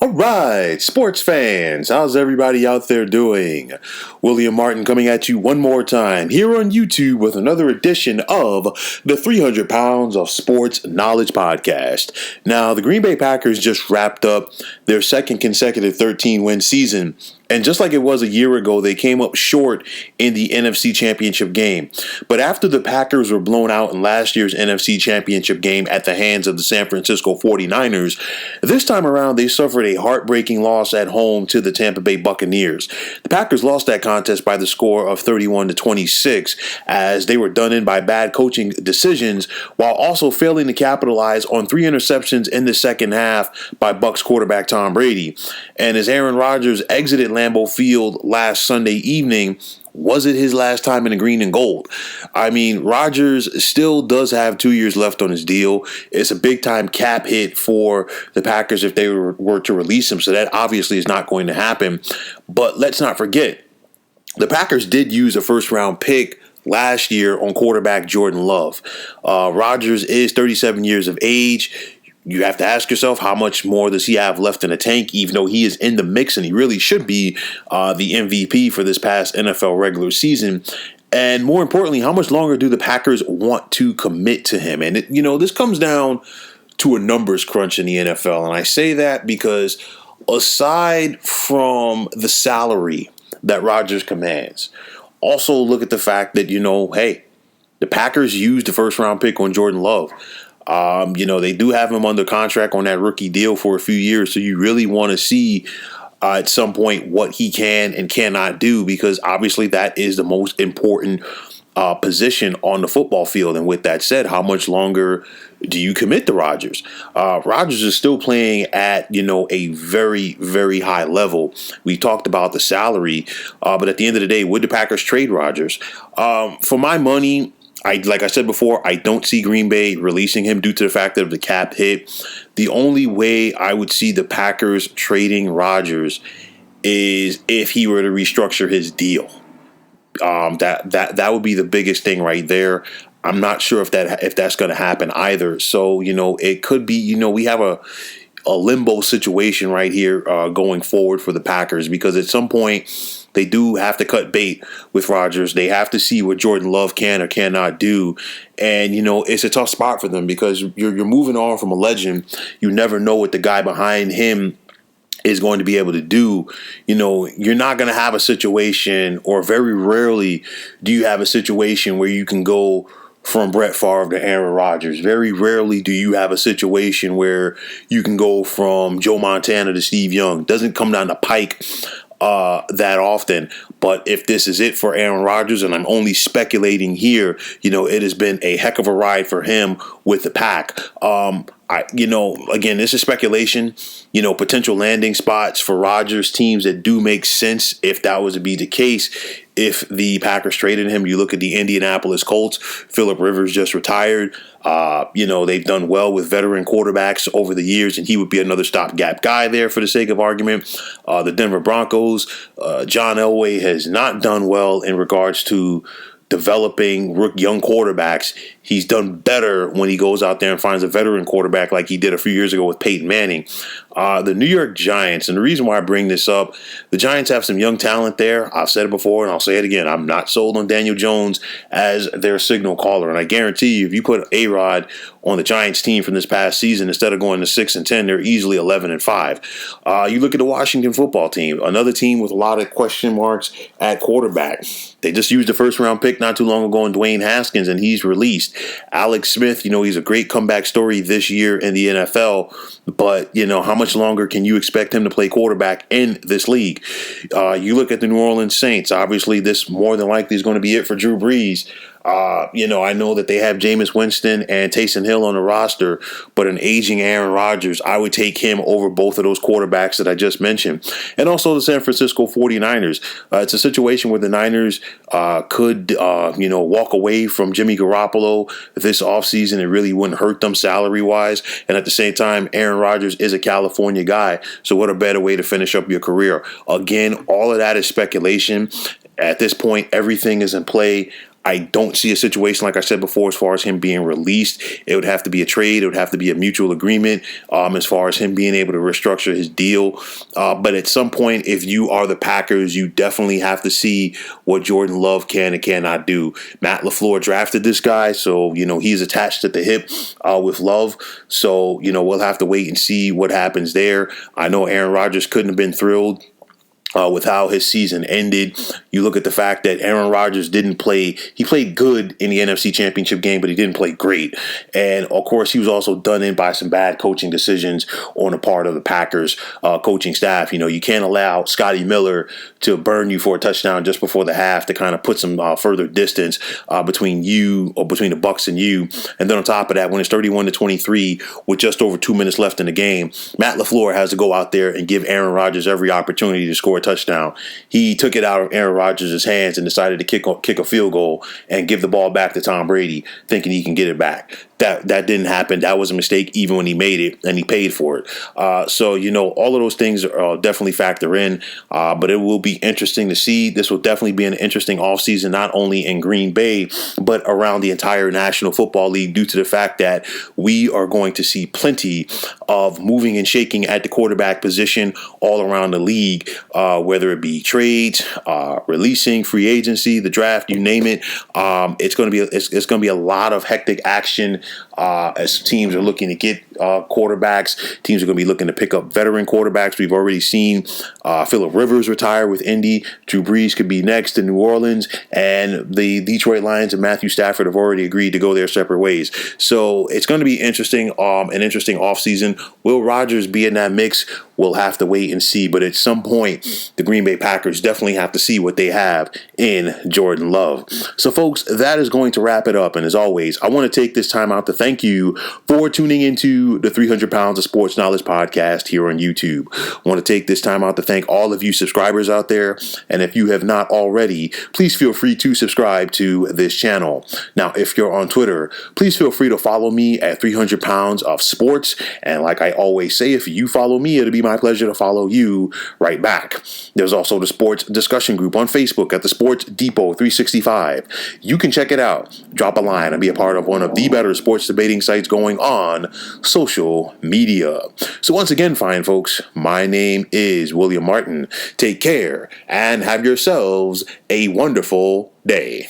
All right, sports fans, how's everybody out there doing? William Martin coming at you one more time here on YouTube with another edition of the 300 Pounds of Sports Knowledge Podcast. Now, the Green Bay Packers just wrapped up their second consecutive 13-win season. And just like it was a year ago, they came up short in the NFC Championship game. But after the Packers were blown out in last year's NFC Championship game at the hands of the San Francisco 49ers, this time around they suffered a heartbreaking loss at home to the Tampa Bay Buccaneers. The Packers lost that contest by the score of 31-26 as they were done in by bad coaching decisions while also failing to capitalize on 3 interceptions in the second half by Bucs quarterback Tom Brady. And as Aaron Rodgers exited Lambeau Field last Sunday evening, was it his last time in the green and gold? I mean, Rodgers still does have 2 years left on his deal. It's a big-time cap hit for the Packers if they were to release him, so that obviously is not going to happen. But let's not forget, the Packers did use a first-round pick last year on quarterback Jordan Love. Rodgers is 37 years of age. You have to ask yourself, how much more does he have left in the tank, even though he is in the mix and he really should be the MVP for this past NFL regular season. And more importantly, how much longer do the Packers want to commit to him? And, this comes down to a numbers crunch in the NFL. And I say that because aside from the salary that Rodgers commands, also look at the fact that, hey, the Packers used the first round pick on Jordan Love. They do have him under contract on that rookie deal for a few years. So you really want to see at some point what he can and cannot do, because obviously that is the most important position on the football field. And with that said, how much longer do you commit to Rodgers? Rodgers is still playing at, a very, very high level. We talked about the salary, but at the end of the day, would the Packers trade Rodgers? For my money, like I said before, I don't see Green Bay releasing him due to the fact of the cap hit. The only way I would see the Packers trading Rodgers is if he were to restructure his deal. That would be the biggest thing right there. I'm not sure if that's going to happen either. So, it could be, we have a limbo situation right here going forward for the Packers, because at some point they do have to cut bait with Rodgers. They have to see what Jordan Love can or cannot do. And, it's a tough spot for them because you're moving on from a legend. You never know what the guy behind him is going to be able to do. You're not going to have a situation, or very rarely do you have a situation where you can go from Brett Favre to Aaron Rodgers. Very rarely do you have a situation where you can go from Joe Montana to Steve Young. Doesn't come down the pike that often. But if this is it for Aaron Rodgers, and I'm only speculating here, it has been a heck of a ride for him with the Pack. Again, this is speculation. Potential landing spots for Rodgers, teams that do make sense if that was to be the case. If the Packers traded him, you look at the Indianapolis Colts. Phillip Rivers just retired. They've done well with veteran quarterbacks over the years, and he would be another stopgap guy there for the sake of argument. The Denver Broncos, John Elway has not done well in regards to developing young quarterbacks. He's done better when he goes out there and finds a veteran quarterback like he did a few years ago with Peyton Manning. The New York Giants, and the reason why I bring this up, the Giants have some young talent there. I've said it before and I'll say it again. I'm not sold on Daniel Jones as their signal caller. And I guarantee you, if you put A-Rod on the Giants team from this past season, instead of going to 6-10, they're easily 11-5. You look at the Washington football team, another team with a lot of question marks at quarterback. They just used a first-round pick not too long ago in Dwayne Haskins, and he's released. Alex Smith, he's a great comeback story this year in the NFL, but, how much longer can you expect him to play quarterback in this league? You look at the New Orleans Saints. Obviously, this more than likely is going to be it for Drew Brees. I know that they have Jameis Winston and Taysom Hill on the roster, but an aging Aaron Rodgers, I would take him over both of those quarterbacks that I just mentioned. And also the San Francisco 49ers. It's a situation where the Niners could walk away from Jimmy Garoppolo this offseason. It really wouldn't hurt them salary-wise. And at the same time, Aaron Rodgers is a California guy. So what a better way to finish up your career. Again, all of that is speculation. At this point, everything is in play. I don't see a situation, like I said before, as far as him being released. It would have to be a trade. It would have to be a mutual agreement as far as him being able to restructure his deal. But at some point, if you are the Packers, you definitely have to see what Jordan Love can and cannot do. Matt LaFleur drafted this guy, so, he's attached at the hip with Love. So, we'll have to wait and see what happens there. I know Aaron Rodgers couldn't have been thrilled with how his season ended. You look at the fact that Aaron Rodgers didn't play. He played good in the NFC Championship game, but he didn't play great. And, of course, he was also done in by some bad coaching decisions on the part of the Packers coaching staff. You can't allow Scotty Miller to burn you for a touchdown just before the half to kind of put some further distance between the Bucs and you. And then on top of that, when it's 31-23 with just over 2 minutes left in the game, Matt LaFleur has to go out there and give Aaron Rodgers every opportunity to score a touchdown. He took it out of Aaron Rodgers' hands and decided to kick a field goal and give the ball back to Tom Brady, thinking he can get it back. That didn't happen. That was a mistake even when he made it, and he paid for it. So, all of those things definitely factor in, but it will be interesting to see. This will definitely be an interesting offseason, not only in Green Bay, but around the entire National Football League, due to the fact that we are going to see plenty of moving and shaking at the quarterback position all around the league, whether it be trades, releasing, free agency, the draft, you name it. It's going to be a lot of hectic action as teams are looking to get quarterbacks. Teams are going to be looking to pick up veteran quarterbacks. We've already seen Phillip Rivers retire with Indy. Drew Brees could be next in New Orleans, and the Detroit Lions and Matthew Stafford have already agreed to go their separate ways. So it's going to be interesting, an interesting offseason. Will Rodgers be in that mix? We'll have to wait and see. But at some point, the Green Bay Packers definitely have to see what they have in Jordan Love. So, folks, that is going to wrap it up. And as always, I want to take this time out to thank you for tuning into the 300 Pounds of Sports Knowledge podcast here on YouTube. I want to take this time out to thank all of you subscribers out there. And if you have not already, please feel free to subscribe to this channel. Now, if you're on Twitter, please feel free to follow me at 300 Pounds of Sports. And like I always say, if you follow me, it'll be my pleasure to follow you right back. There's also the sports discussion group on Facebook at the Sports Depot 365. You can check it out, drop a line, and be a part of one of the better sports debating sites going on social media. So once again, fine folks, my name is William Martin. Take care and have yourselves a wonderful day.